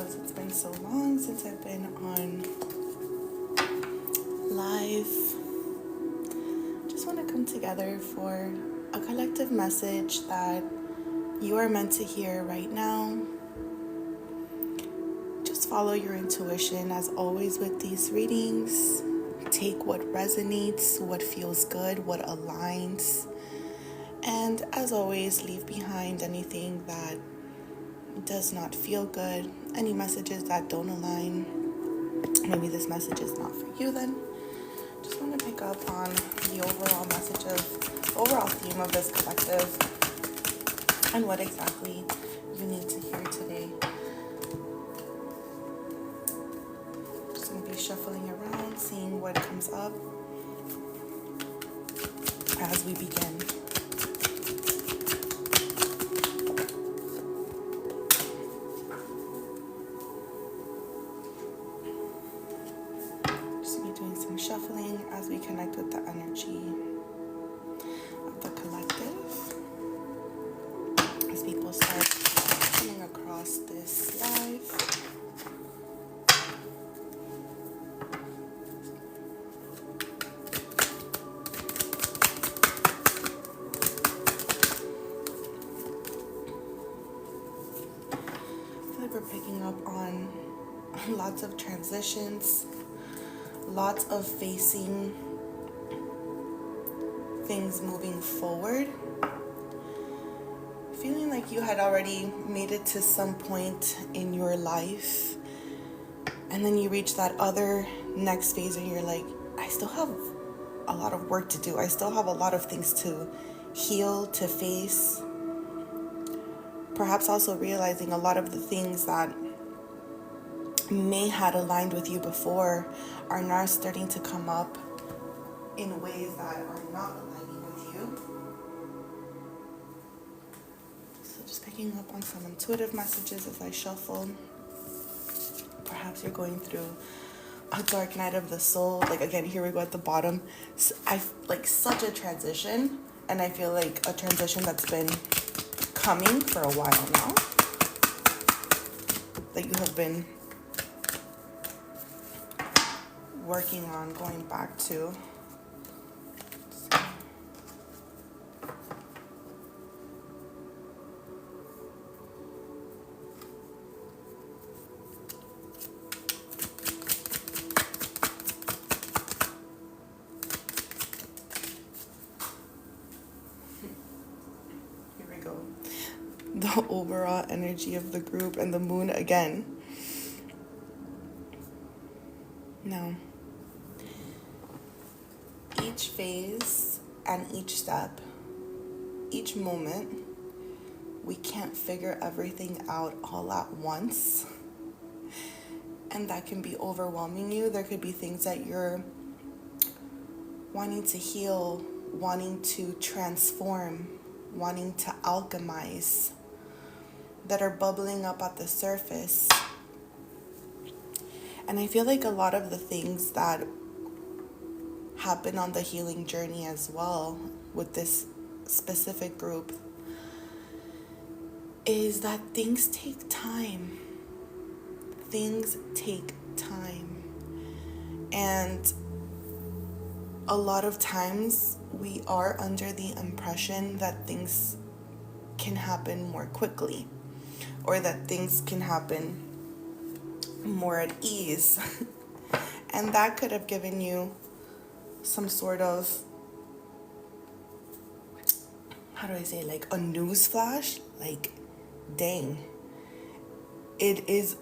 because it's been so long since I've been on live. Just want to come together for a collective message that you are meant to hear right now. Just follow your intuition as always with these readings. Take what resonates, what feels good, what aligns. And as always, leave behind anything that does not feel good, any messages that don't align. Maybe this message is not for you then. Just want to pick up on the overall message overall theme of this collective and what exactly you need to hear today. Just going to be shuffling around, seeing what comes up as we begin. Shuffling as we connect with the energy of the collective, as people start coming across this live. I feel like we're picking up on lots of transitions, lots of facing things moving forward, feeling like you had already made it to some point in your life, and then you reach that other next phase and you're like, I still have a lot of work to do. I still have a lot of things to heal, to face. Perhaps also realizing a lot of the things that may had aligned with you before are now starting to come up in ways that are not aligning with you. So just picking up on some intuitive messages as I shuffle. Perhaps you're going through a dark night of the soul. Like again, here we go at the bottom. So I like such a transition, and I feel like a transition that's been coming for a while now. That you have been working on going back to. Here we go. The overall energy of the group and the moon again. Now, each phase and each step, each moment, we can't figure everything out all at once. And that can be overwhelming you. There could be things that you're wanting to heal, wanting to transform, wanting to alchemize, that are bubbling up at the surface. And I feel like a lot of the things that happen on the healing journey as well with this specific group is that things take time. Things take time. And a lot of times we are under the impression that things can happen more quickly, or that things can happen more at ease. And that could have given you some sort of, how do I say, like a news flash, like, dang, it is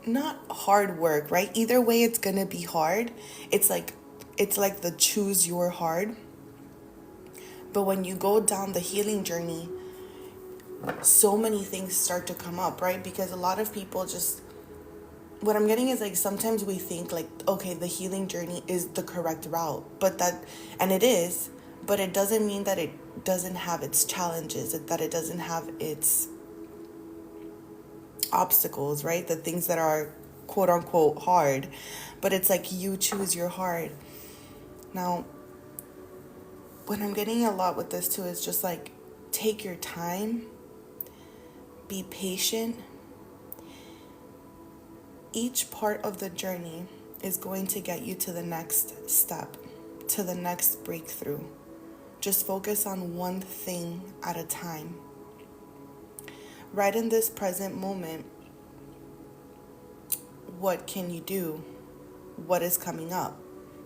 not hard work, right? Either way, it's gonna be hard. It's like the choose your hard. But when you go down the healing journey, so many things start to come up, right? Because a lot of people just, what I'm getting is like sometimes we think like, okay, the healing journey is the correct route, but that, and it is, but it doesn't mean that it doesn't have its challenges, that it doesn't have its obstacles, right? The things that are quote unquote hard, but it's like you choose your hard. Now, what I'm getting a lot with this too is just like, take your time, be patient, each part of the journey is going to get you to the next step, to the next breakthrough. Just focus on one thing at a time. Right in this present moment, what can you do? What is coming up?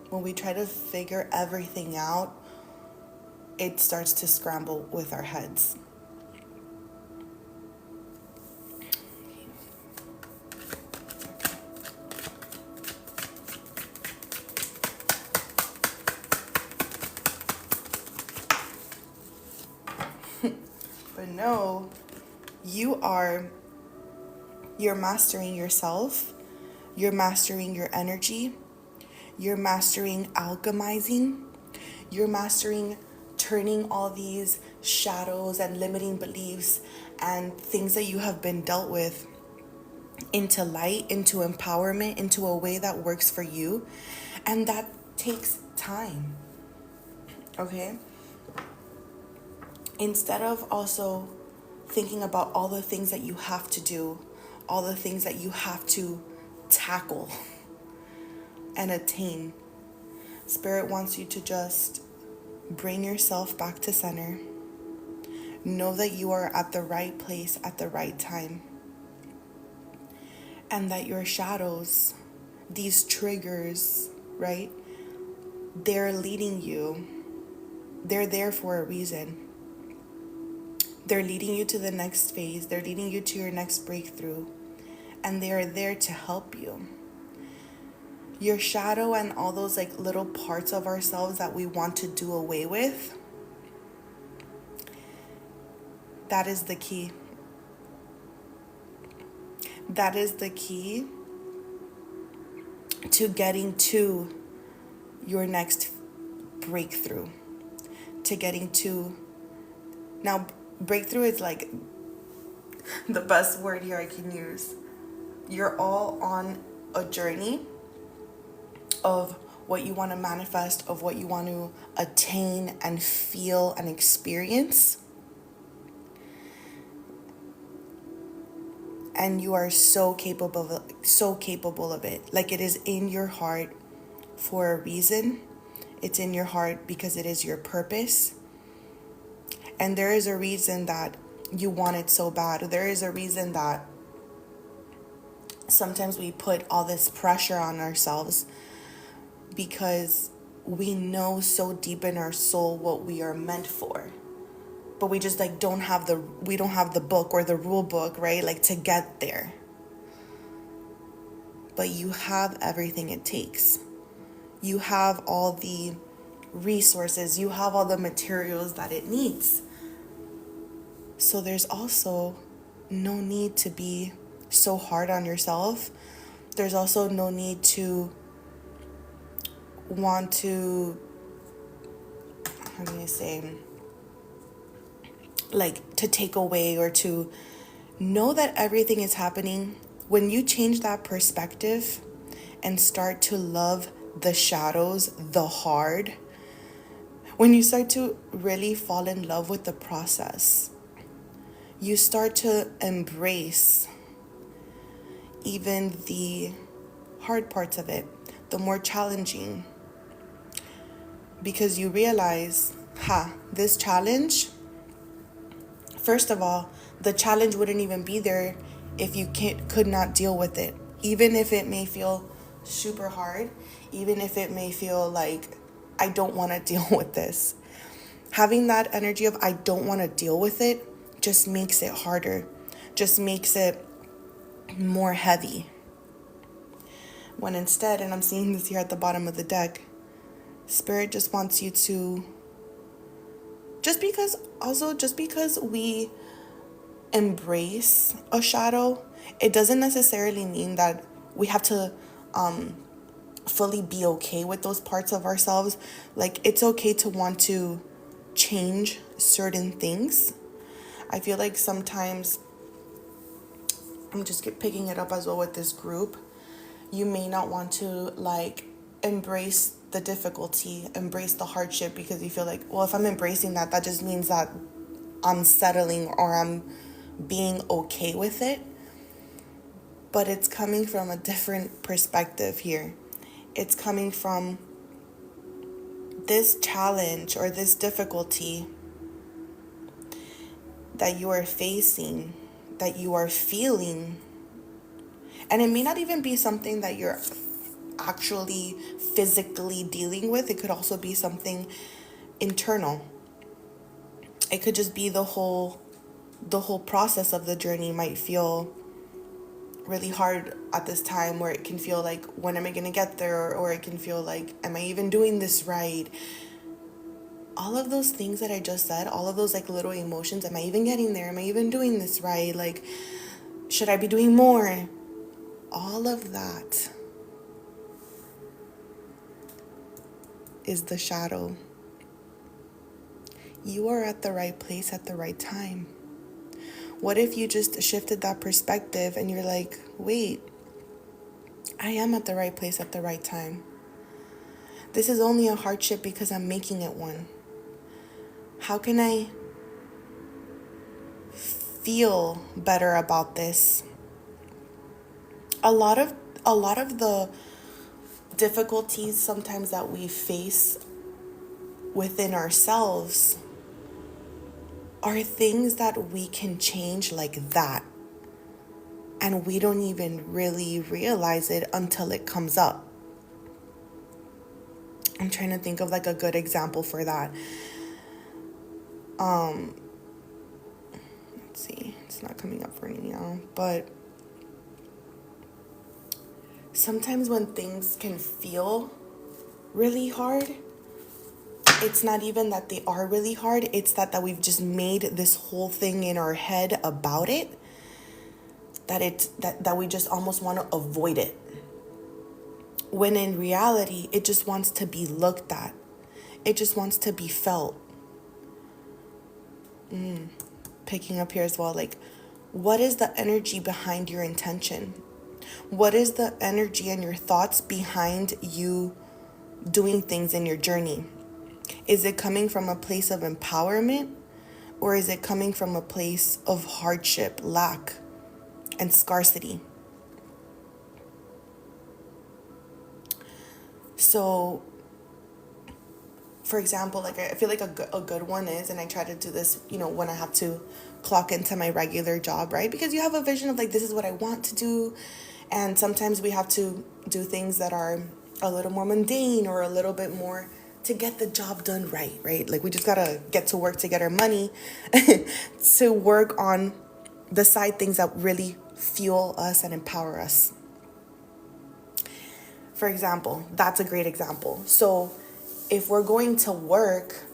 When we try to figure everything out, it starts to scramble with our heads. But no, you're mastering yourself, you're mastering your energy, you're mastering alchemizing, you're mastering turning all these shadows and limiting beliefs and things that you have been dealt with into light, into empowerment, into a way that works for you. And that takes time, okay? Instead of also thinking about all the things that you have to do, all the things that you have to tackle and attain, Spirit wants you to just bring yourself back to center. Know that you are at the right place at the right time. And that your shadows, these triggers, right? They're leading you. They're there for a reason. They're leading you to the next phase. They're leading you to your next breakthrough. And they are there to help you. Your shadow and all those like little parts of ourselves that we want to do away with, that is the key. That is the key to getting to your next breakthrough. To getting to... Now, breakthrough is like the best word here I can use. You're all on a journey of what you want to manifest, of what you want to attain and feel and experience. And you are so capable of it. Like, it is in your heart for a reason. It's in your heart because it is your purpose. And there is a reason that you want it so bad. There is a reason that sometimes we put all this pressure on ourselves because we know so deep in our soul what we are meant for. But we just like don't have the book or the rule book, right? Like to get there. But you have everything it takes. You have all the resources, you have all the materials that it needs. So there's also no need to be so hard on yourself. There's also no need to want to, how do you say, like to take away or to know that everything is happening. When you change that perspective and start to love the shadows, the hard, when you start to really fall in love with the process, you start to embrace even the hard parts of it, the more challenging, because you realize, this challenge, first of all, the challenge wouldn't even be there if you could not deal with it. Even if it may feel super hard, even if it may feel like, I don't want to deal with this. Having that energy of I don't want to deal with it just makes it harder, just makes it more heavy. When instead, and I'm seeing this here at the bottom of the deck, Spirit just wants you to, just because we embrace a shadow, it doesn't necessarily mean that we have to fully be okay with those parts of ourselves. Like, it's okay to want to change certain things. I feel like sometimes, I'm just picking it up as well with this group, you may not want to like embrace the difficulty, embrace the hardship, because you feel like, well, if I'm embracing that, that just means that I'm settling or I'm being okay with it. but it's coming from a different perspective here. It's coming from this challenge or this difficulty that you are facing, that you are feeling. And it may not even be something that you're actually physically dealing with. It could also be something internal. It could just be the whole process of the journey might feel really hard at this time, where it can feel like, when am I going to get there? Or it can feel like, am I even doing this right? All of those things that I just said, all of those like little emotions, am I even getting there? Am I even doing this right? Like, should I be doing more? All of that is the shadow. You are at the right place at the right time. What if you just shifted that perspective and you're like, wait, I am at the right place at the right time. This is only a hardship because I'm making it one. How can I feel better about this? A lot of the difficulties sometimes that we face within ourselves are things that we can change like that. And we don't even really realize it until it comes up. I'm trying to think of like a good example for that. Let's see, it's not coming up for me now, but sometimes when things can feel really hard, it's not even that they are really hard, it's that we've just made this whole thing in our head about it, that we just almost want to avoid it. When in reality, it just wants to be looked at. It just wants to be felt. Picking up here as well, like, what is the energy behind your intention? What is the energy and your thoughts behind you doing things in your journey? Is it coming from a place of empowerment, or is it coming from a place of hardship, lack, and scarcity? So, for example, like, I feel like a good one is, and I try to do this, when I have to clock into my regular job, right? Because you have a vision of like, this is what I want to do. And sometimes we have to do things that are a little more mundane or a little bit more to get the job done right? Like, we just gotta get to work to get our money to work on the side things that really fuel us and empower us. For example, that's a great example. So if we're going to work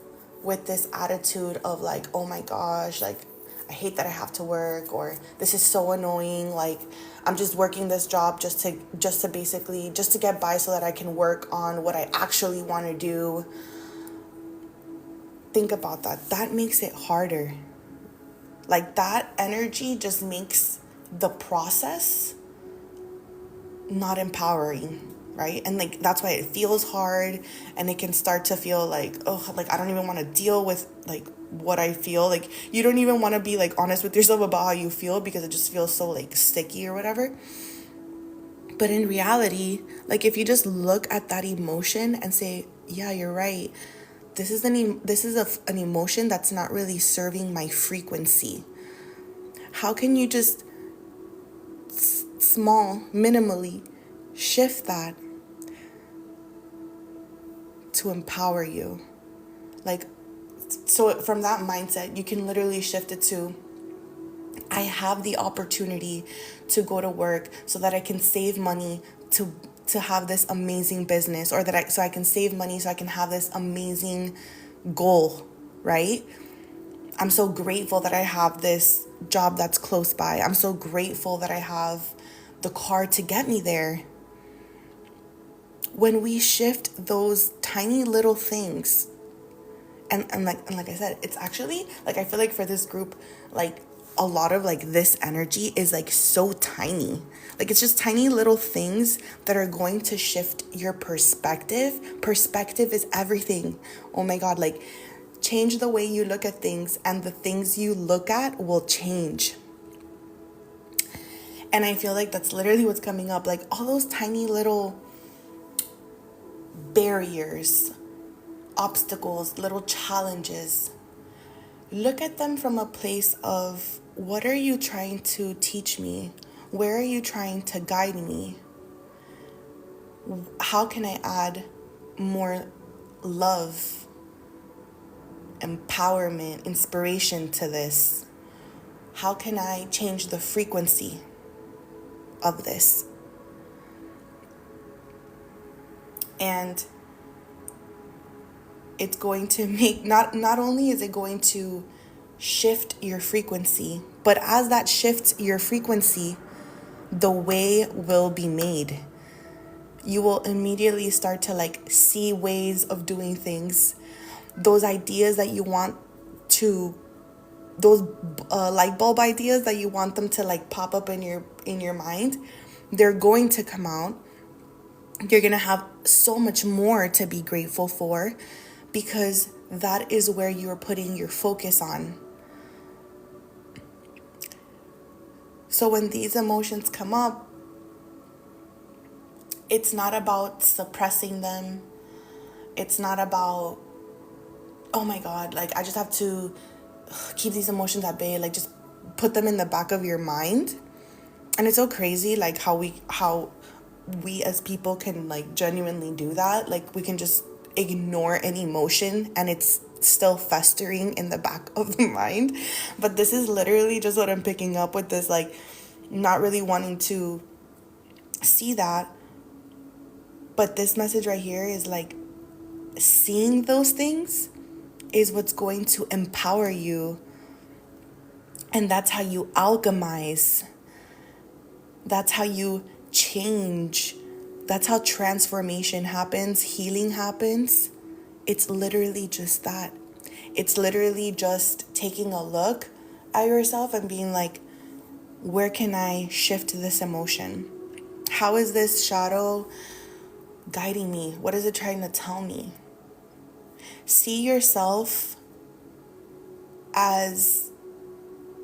with this attitude of like, oh my gosh, like, I hate that I have to work, or this is so annoying, like, I'm just working this job just to get by so that I can work on what I actually want to do. Think about that. That makes it harder. Like, that energy just makes the process not empowering, right? And like, that's why it feels hard, and it can start to feel like, oh, like, I don't even want to deal with like what I feel. Like, you don't even want to be like honest with yourself about how you feel, because it just feels so like sticky or whatever. But in reality, like, if you just look at that emotion and say, yeah, you're right, this is an emotion that's not really serving my frequency. How can you just minimally shift that to empower you? Like, so from that mindset, you can literally shift it to, I have the opportunity to go to work so that I can save money to have this amazing business, or so I can save money so I can have this amazing goal, right? I'm so grateful that I have this job that's close by. I'm so grateful that I have the car to get me there. When we shift those tiny little things, and like I said, it's actually like, I feel like for this group, like, a lot of like this energy is like so tiny. Like, it's just tiny little things that are going to shift your perspective. Perspective is everything. Oh my God, like, change the way you look at things, and the things you look at will change. And I feel like that's literally what's coming up. Like all those tiny little barriers, obstacles, little challenges. Look at them from a place of, what are you trying to teach me? Where are you trying to guide me? How can I add more love, empowerment, inspiration to this? How can I change the frequency of this? And it's going to make, not only is it going to shift your frequency, but as that shifts your frequency, the way will be made. You will immediately start to like see ways of doing things. Those ideas that you want to, those light bulb ideas that you want them to like pop up in your mind, they're going to come out. You're going to have so much more to be grateful for, because that is where you're putting your focus on. So when these emotions come up, it's not about suppressing them. It's not about, oh my God, like I just have to keep these emotions at bay. Like just put them in the back of your mind. And it's so crazy, like how we as people can like genuinely do that. Like we can just ignore an emotion and it's still festering in the back of the mind. But this is literally just what I'm picking up with this, like not really wanting to see that. But this message right here is like, seeing those things is what's going to empower you. And that's how you alchemize. That's how you change. That's how transformation happens, healing happens. It's literally just that. It's literally just taking a look at yourself and being like, where can I shift this emotion? How is this shadow guiding me? What is it trying to tell me? See yourself as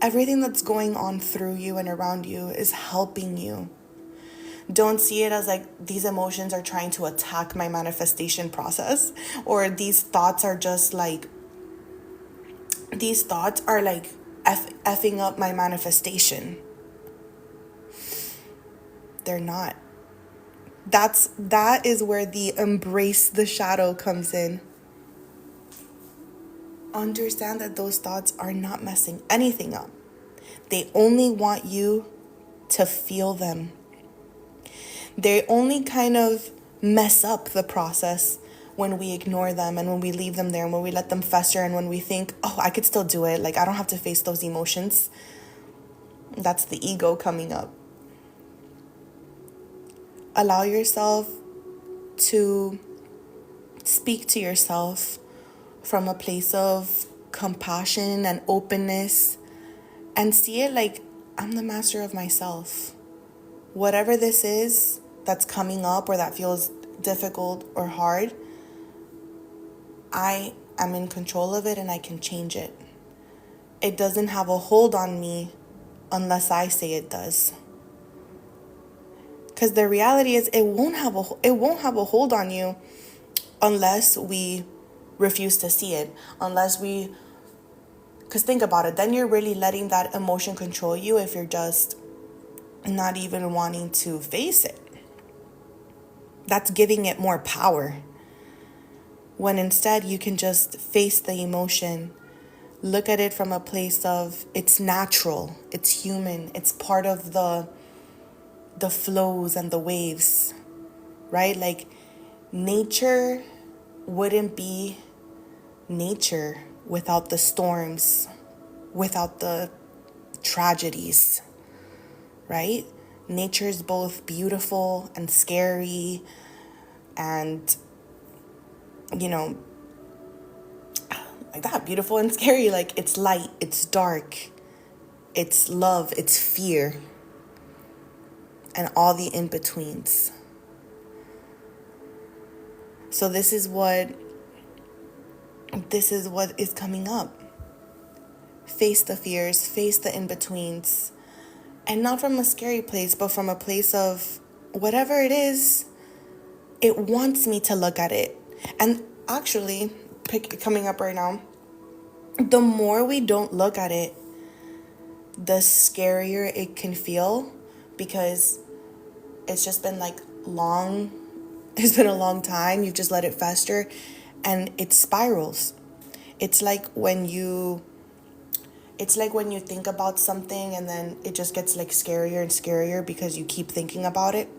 everything that's going on through you and around you is helping you. Don't see it as like these emotions are trying to attack my manifestation process, or these thoughts are just like, these thoughts are like effing up my manifestation. They're not. That is where the embrace the shadow comes in. Understand that those thoughts are not messing anything up. They only want you to feel them. They only kind of mess up the process when we ignore them and when we leave them there and when we let them fester and when we think, oh, I could still do it. Like, I don't have to face those emotions. That's the ego coming up. Allow yourself to speak to yourself from a place of compassion and openness, and see it like, I'm the master of myself. Whatever this is that's coming up or that feels difficult or hard, I am in control of it and I can change it. It doesn't have a hold on me unless I say it does. Because the reality is it won't have a hold on you unless we refuse to see it, because think about it, then you're really letting that emotion control you if you're just not even wanting to face it. That's giving it more power. When instead you can just face the emotion, look at it from a place of, it's natural, it's human, it's part of the flows and the waves, right? Like nature wouldn't be nature without the storms, without the tragedies, right? Nature's both beautiful and scary and, like that, beautiful and scary. Like it's light, it's dark, it's love, it's fear, and all the in-betweens. So this is what is coming up. Face the fears, face the in-betweens, And not from a scary place, but from a place of whatever it is, it wants me to look at it. And actually, coming up right now, the more we don't look at it, the scarier it can feel, because it's just been like long, it's been a long time. You've just let it fester and it spirals. It's like when you think about something and then it just gets like scarier and scarier because you keep thinking about it.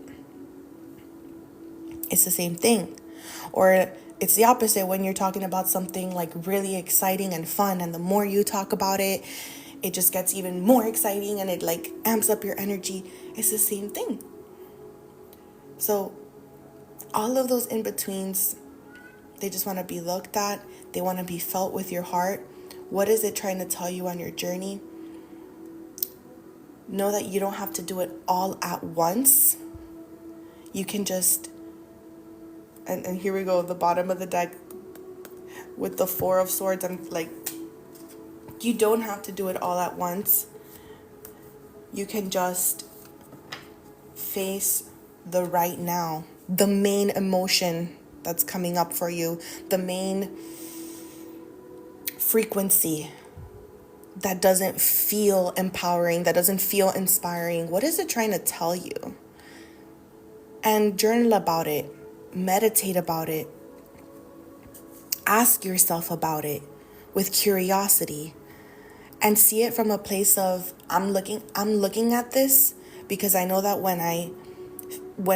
It's the same thing. Or it's the opposite when you're talking about something like really exciting and fun, and the more you talk about it, it just gets even more exciting and it like amps up your energy. It's the same thing. So all of those in-betweens, they just want to be looked at. They want to be felt with your heart. What is it trying to tell you on your journey? Know that you don't have to do it all at once. You can just, and here we go, the bottom of the deck with the Four of Swords. I'm like, you don't have to do it all at once. You can just face the right now, the main emotion that's coming up for you, the main frequency that doesn't feel empowering, that doesn't feel inspiring. What is it trying to tell you? And journal about it, meditate about it, ask yourself about it with curiosity, and see it from a place of I'm looking at this because I know that when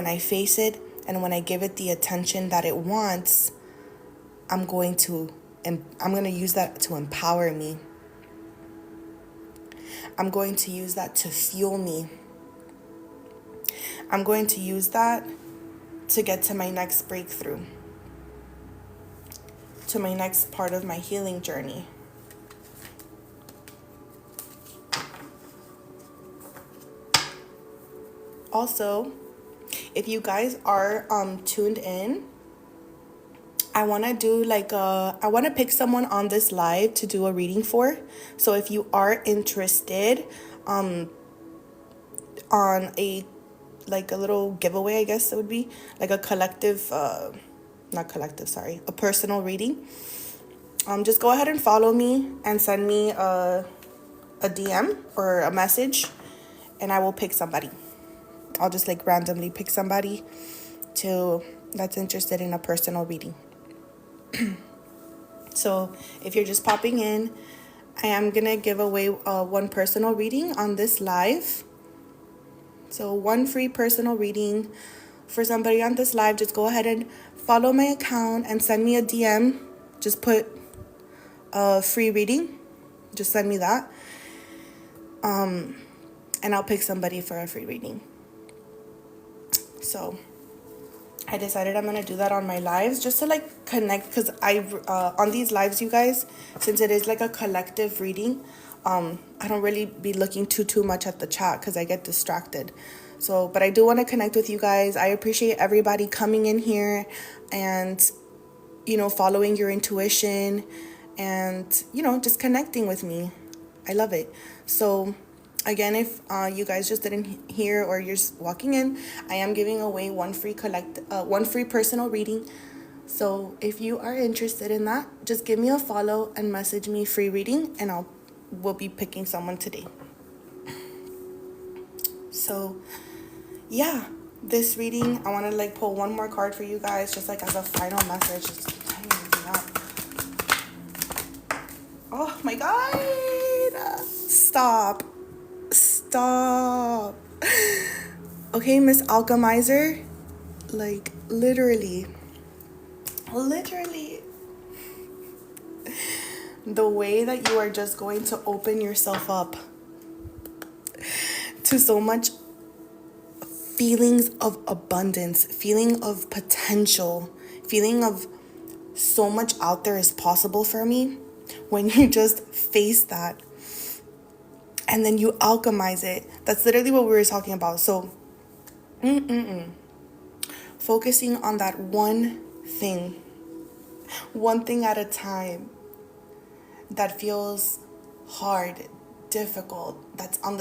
I face it and when I give it the attention that it wants, I'm going to use that to empower me. I'm going to use that to fuel me. I'm going to use that to get to my next breakthrough, to my next part of my healing journey. Also, if you guys are tuned in, I want to pick someone on this live to do a reading for. So if you are interested on a little giveaway, I guess it would be like a a personal reading, just go ahead and follow me and send me a DM or a message, and I will pick somebody. I'll just like randomly pick somebody that's interested in a personal reading. So if you're just popping in, I am gonna give away one personal reading on this live. So one free personal reading for somebody on this live. Just go ahead and follow my account and send me a DM. Just put a free reading. Just send me that. And I'll pick somebody for a free reading. So I decided I'm going to do that on my lives just to like connect, because on these lives, you guys, since it is like a collective reading, I don't really be looking too much at the chat because I get distracted. So, but I do want to connect with you guys. I appreciate everybody coming in here and, following your intuition and, just connecting with me. I love it. So again, if you guys just didn't hear or you're just walking in, I am giving away one free personal reading. So if you are interested in that, just give me a follow and message me free reading, and we'll be picking someone today. So yeah, this reading, I want to like pull one more card for you guys, just like as a final message. Just keep tying everything up. Oh my God! Stop. Okay, Miss Alchemizer, like literally the way that you are just going to open yourself up to so much feelings of abundance, feeling of potential, feeling of so much out there is possible for me when you just face that. And then you alchemize it. That's literally what we were talking about. So, focusing on that one thing at a time that feels hard, difficult, that's on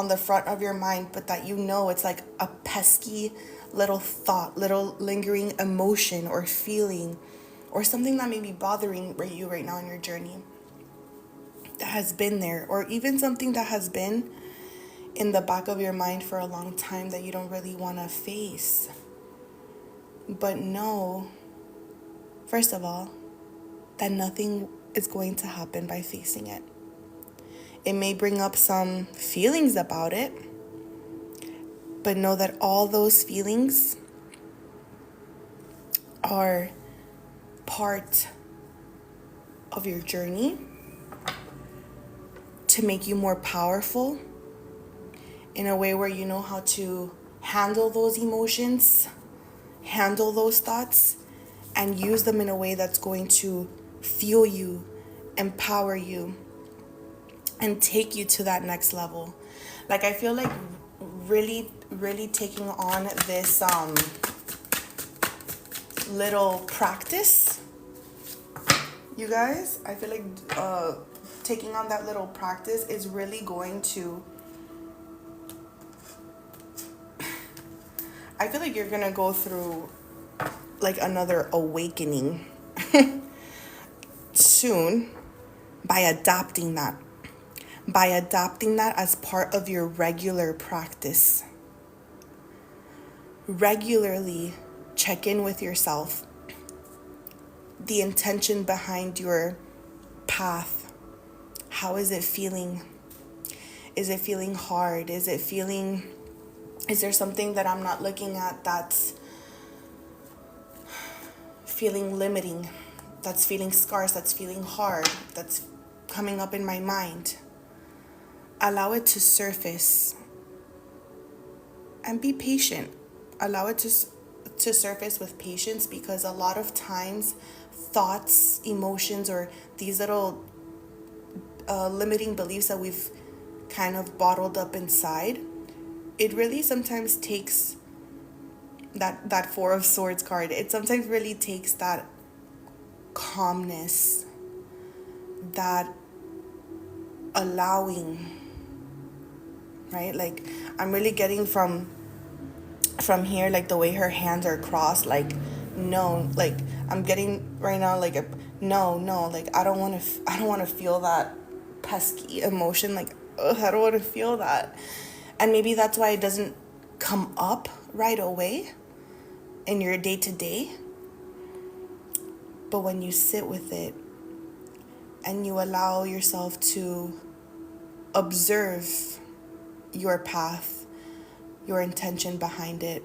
the front of your mind, but that you know it's like a pesky little thought, little lingering emotion or feeling, or something that may be bothering you right now in your journey, that has been there, or even something that has been in the back of your mind for a long time that you don't really want to face. But know, first of all, that nothing is going to happen by facing it. It may bring up some feelings about it, but know that all those feelings are part of your journey to make you more powerful in a way where you know how to handle those emotions, handle those thoughts, and use them in a way that's going to fuel you, empower you, and take you to that next level. Like, I feel like really taking on this little practice, you guys. I feel like taking on that little practice is really going to, I feel like you're gonna go through like another awakening soon by adopting that as part of your regular practice. Regularly check in with yourself, the intention behind your path. How is it feeling? Is it feeling hard? Is there something that I'm not looking at that's feeling limiting, that's feeling scarce, that's feeling hard, that's coming up in my mind? Allow it to surface and be patient. Allow it to surface with patience, because a lot of times thoughts, emotions, or these little limiting beliefs that we've kind of bottled up inside, it really sometimes takes that Four of Swords card. It sometimes really takes that calmness, that allowing, right? Like, I'm really getting from here, like the way her hands are crossed, like, no, like I'm getting right now, like no, like I don't want to feel that pesky emotion, like, ugh, I don't want to feel that. And maybe that's why it doesn't come up right away in your day-to-day. But when you sit with it and you allow yourself to observe your path, your intention behind it,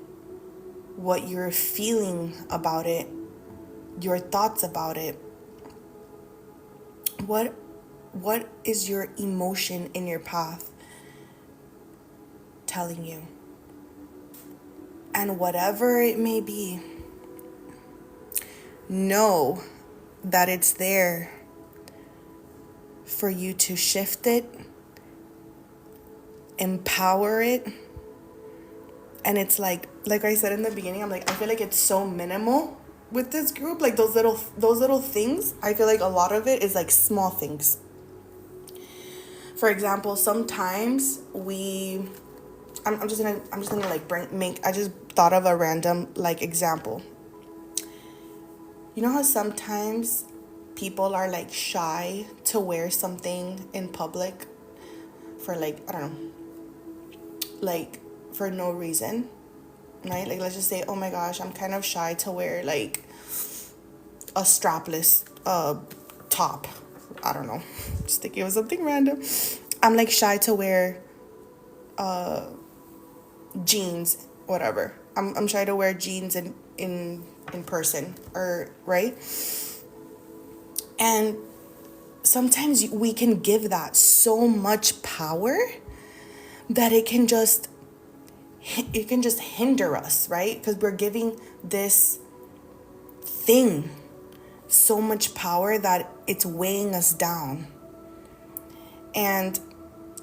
what you're feeling about it, your thoughts about it, what is your emotion in your path telling you? And whatever it may be, know that it's there for you to shift it, empower it. And it's like I said in the beginning, I feel like it's so minimal with this group. Like those little things, I feel like a lot of it is like small things. For example, sometimes I'm just gonna like I just thought of a random like example. You know how sometimes people are like shy to wear something in public for like, I don't know, like for no reason, right? Like, let's just say, oh my gosh, I'm kind of shy to wear like a strapless top. I don't know, just thinking of something random. I'm like shy to wear jeans, whatever. I'm shy to wear jeans in person, or right? And sometimes we can give that so much power that it can just hinder us, right? Because we're giving this thing so much power that it's weighing us down. And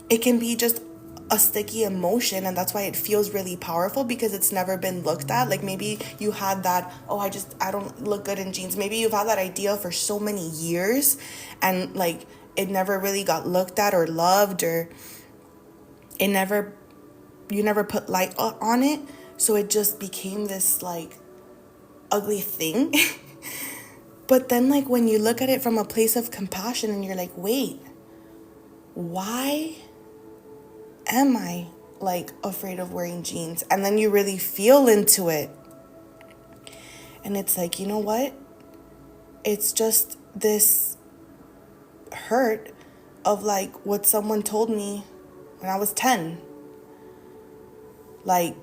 it can be just a sticky emotion, and that's why it feels really powerful, because it's never been looked at. Like maybe you had that, oh, I don't look good in jeans. Maybe you've had that idea for so many years, and like it never really got looked at or loved, or you never put light on it. So it just became this like ugly thing. But then like when you look at it from a place of compassion and you're like, wait, why am I like afraid of wearing jeans? And then you really feel into it. And it's like, you know what? It's just this hurt of like what someone told me when I was 10. Like,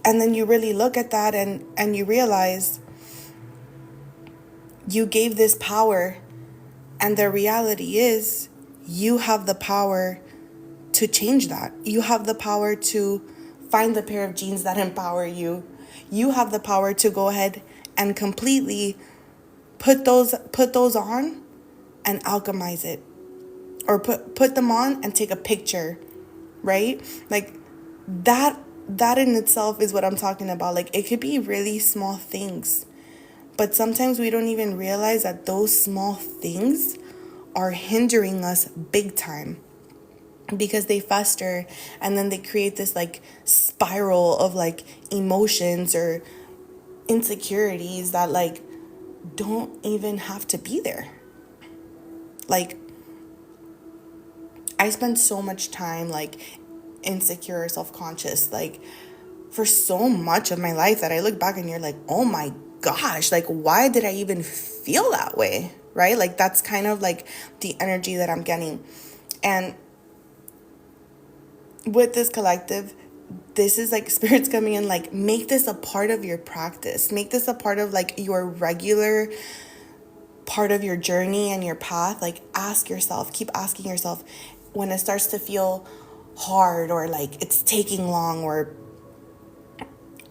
and then you really look at that and you realize you gave this power, and the reality is you have the power to change that. You have the power to find the pair of jeans that empower you. You have the power to go ahead and completely put those on and alchemize it, or put them on and take a picture, right? Like that in itself is what I'm talking about. Like, it could be really small things, but sometimes we don't even realize that those small things are hindering us big time, because they fester and then they create this like spiral of like emotions or insecurities that like don't even have to be there. Like, I spend so much time like insecure or self-conscious, like for so much of my life, that I look back and you're like, oh my gosh, like why did I even feel that way, right? Like that's kind of like the energy that I'm getting. And with this collective, this is like spirits coming in, like, make this a part of your practice, make this a part of like your regular part of your journey and your path. Like, ask yourself, keep asking yourself when it starts to feel hard, or like it's taking long, or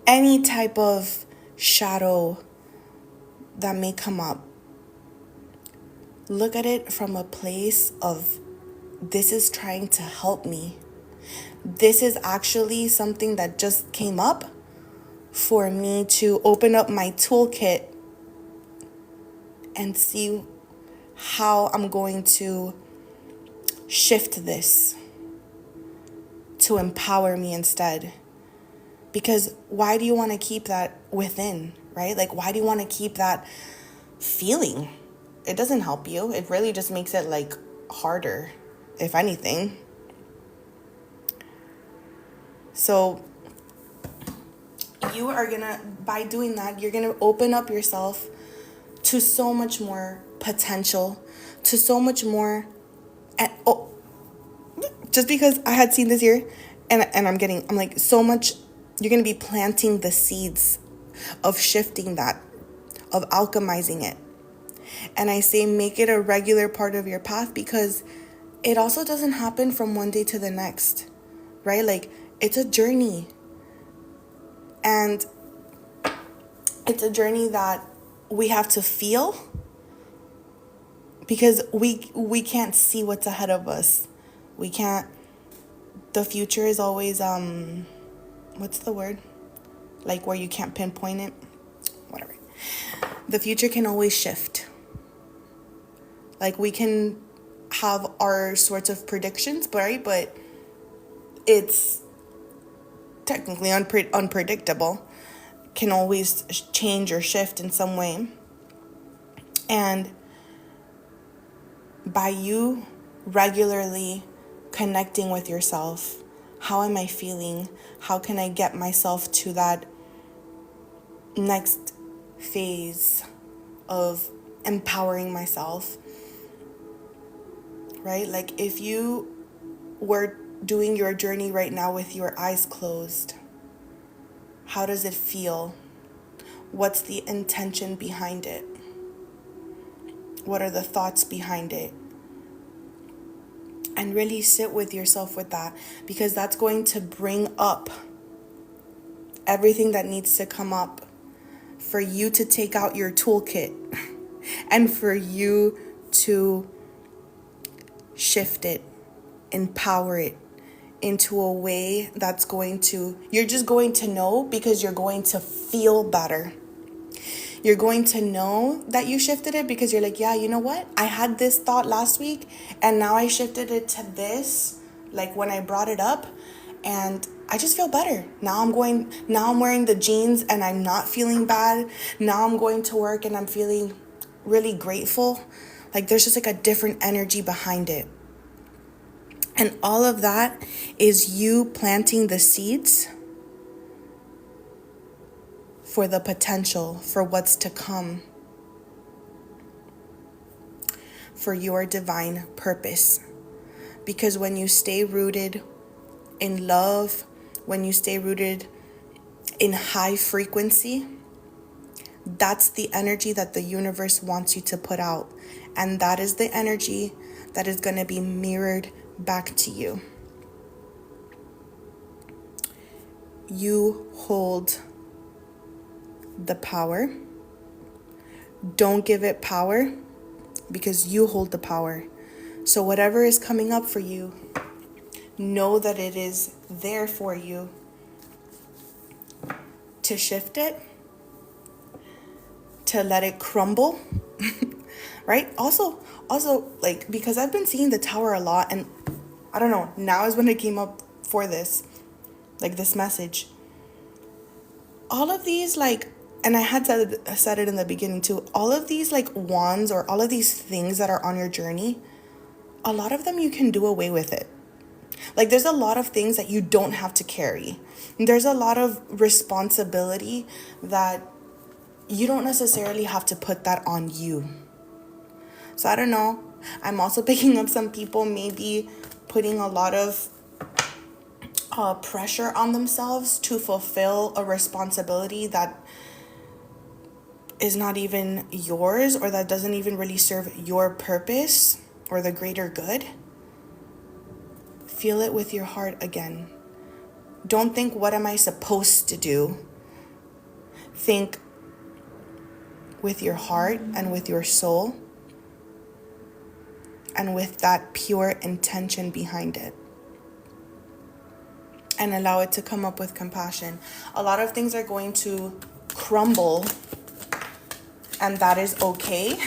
any type of shadow that may come up. Look at it from a place of, this is trying to help me. This is actually something that just came up for me to open up my toolkit and see how I'm going to shift this to empower me instead. Because why do you want to keep that within, right? Like, why do you want to keep that feeling? It doesn't help you. It really just makes it like harder, if anything. So you are gonna, by doing that, you're gonna open up yourself to so much more potential, to so much more. And just because I had seen this here, and I'm like, so much. You're gonna be planting the seeds of shifting that, of alchemizing it. And I say, make it a regular part of your path, because it also doesn't happen from one day to the next, right? Like, it's a journey. And it's a journey that we have to feel, because we can't see what's ahead of us. We can't, the future is always, what's the word? Like, where you can't pinpoint it. Whatever. The future can always shift. Like, we can have our sorts of predictions, right? But it's technically unpredictable. Can always change or shift in some way. And by you regularly connecting with yourself, how am I feeling? How can I get myself to that next phase of empowering myself, right? Like, if you were doing your journey right now with your eyes closed, how does it feel? What's the intention behind it? What are the thoughts behind it? And really sit with yourself with that, because that's going to bring up everything that needs to come up for you to take out your toolkit and for you to shift it, empower it into a way that's going to, you're just going to know, because you're going to feel better. You're going to know that you shifted it because you're like, yeah, you know what? I had this thought last week and now I shifted it to this, like when I brought it up, and I just feel better. Now I'm wearing the jeans and I'm not feeling bad. Now I'm going to work and I'm feeling really grateful. Like there's just like a different energy behind it. And all of that is you planting the seeds for the potential, for what's to come, for your divine purpose. Because when you stay rooted in love, when you stay rooted in high frequency, that's the energy that the universe wants you to put out. And that is the energy that is going to be mirrored back to you. You hold the power. Don't give it power because you hold the power. So whatever is coming up for you, know that it is there for you to shift it, to let it crumble, right? Also, like, because I've been seeing the tower a lot, and I don't know, now is when it came up for this, like this message. All of these, like, and I had said it in the beginning too, all of these like wands or all of these things that are on your journey, a lot of them you can do away with it. Like there's a lot of things that you don't have to carry. There's a lot of responsibility that you don't necessarily have to put that on you. So I don't know. I'm also picking up some people maybe putting a lot of pressure on themselves to fulfill a responsibility that is not even yours, or that doesn't even really serve your purpose or the greater good. Feel it with your heart again. Don't think, what am I supposed to do? Think with your heart and with your soul and with that pure intention behind it. And allow it to come up with compassion. A lot of things are going to crumble, and that is okay.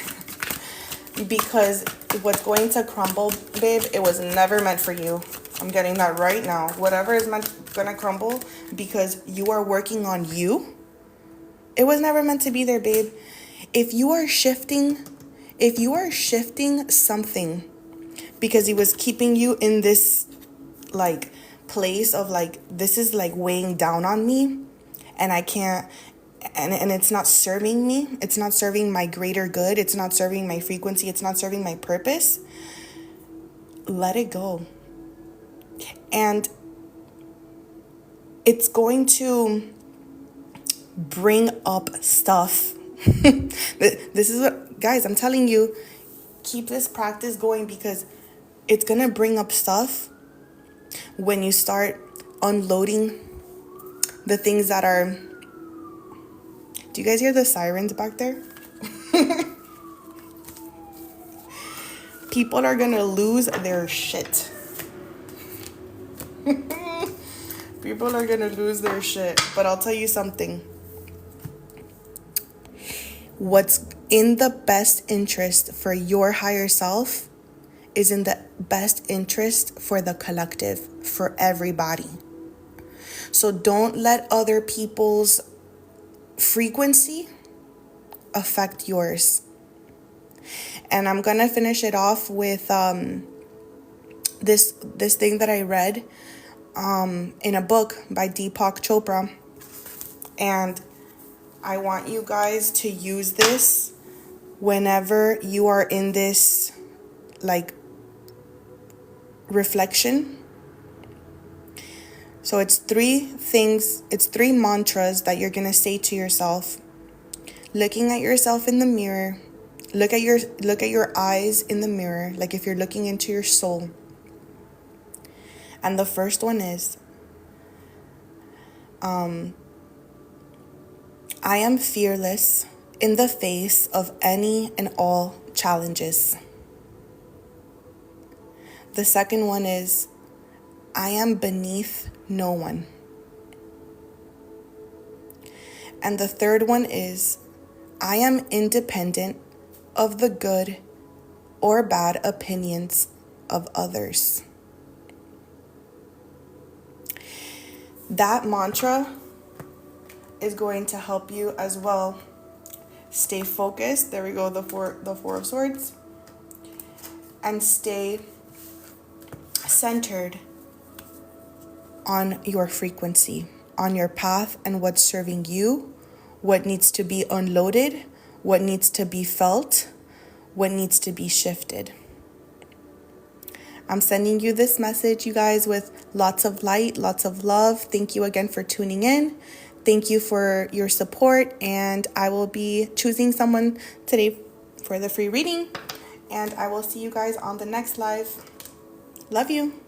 Because what's going to crumble, babe, it was never meant for you. I'm getting that right now. Whatever is gonna crumble because you are working on you, it was never meant to be there, babe. If you are shifting something because he was keeping you in this like place of like, this is like weighing down on me and I can't, and it's not serving me, it's not serving my greater good, it's not serving my frequency, it's not serving my purpose, let it go. And it's going to bring up stuff. This is what, guys, I'm telling you, keep this practice going because it's going to bring up stuff when you start unloading the things that are... Do you guys hear the sirens back there? People are going to lose their shit. People are going to lose their shit. But I'll tell you something. What's in the best interest for your higher self is in the best interest for the collective, for everybody. So don't let other people's frequency affect yours. And I'm gonna finish it off with this thing that I read in a book by Deepak Chopra, and I want you guys to use this whenever you are in this like reflection. So it's 3 mantras that you're gonna say to yourself, looking at yourself in the mirror. Look at your eyes in the mirror, like if you're looking into your soul. And the first one is, I am fearless in the face of any and all challenges. The second one is, I am beneath no one. And the third one is, I am independent of the good or bad opinions of others. That mantra is going to help you as well stay focused. There we go, the four of swords. And stay centered on your frequency, on your path, and what's serving you, what needs to be unloaded, what needs to be felt, what needs to be shifted. I'm sending you this message, you guys, with lots of light, lots of love. Thank you again for tuning in. Thank you for your support, and I will be choosing someone today for the free reading, and I will see you guys on the next live. Love you.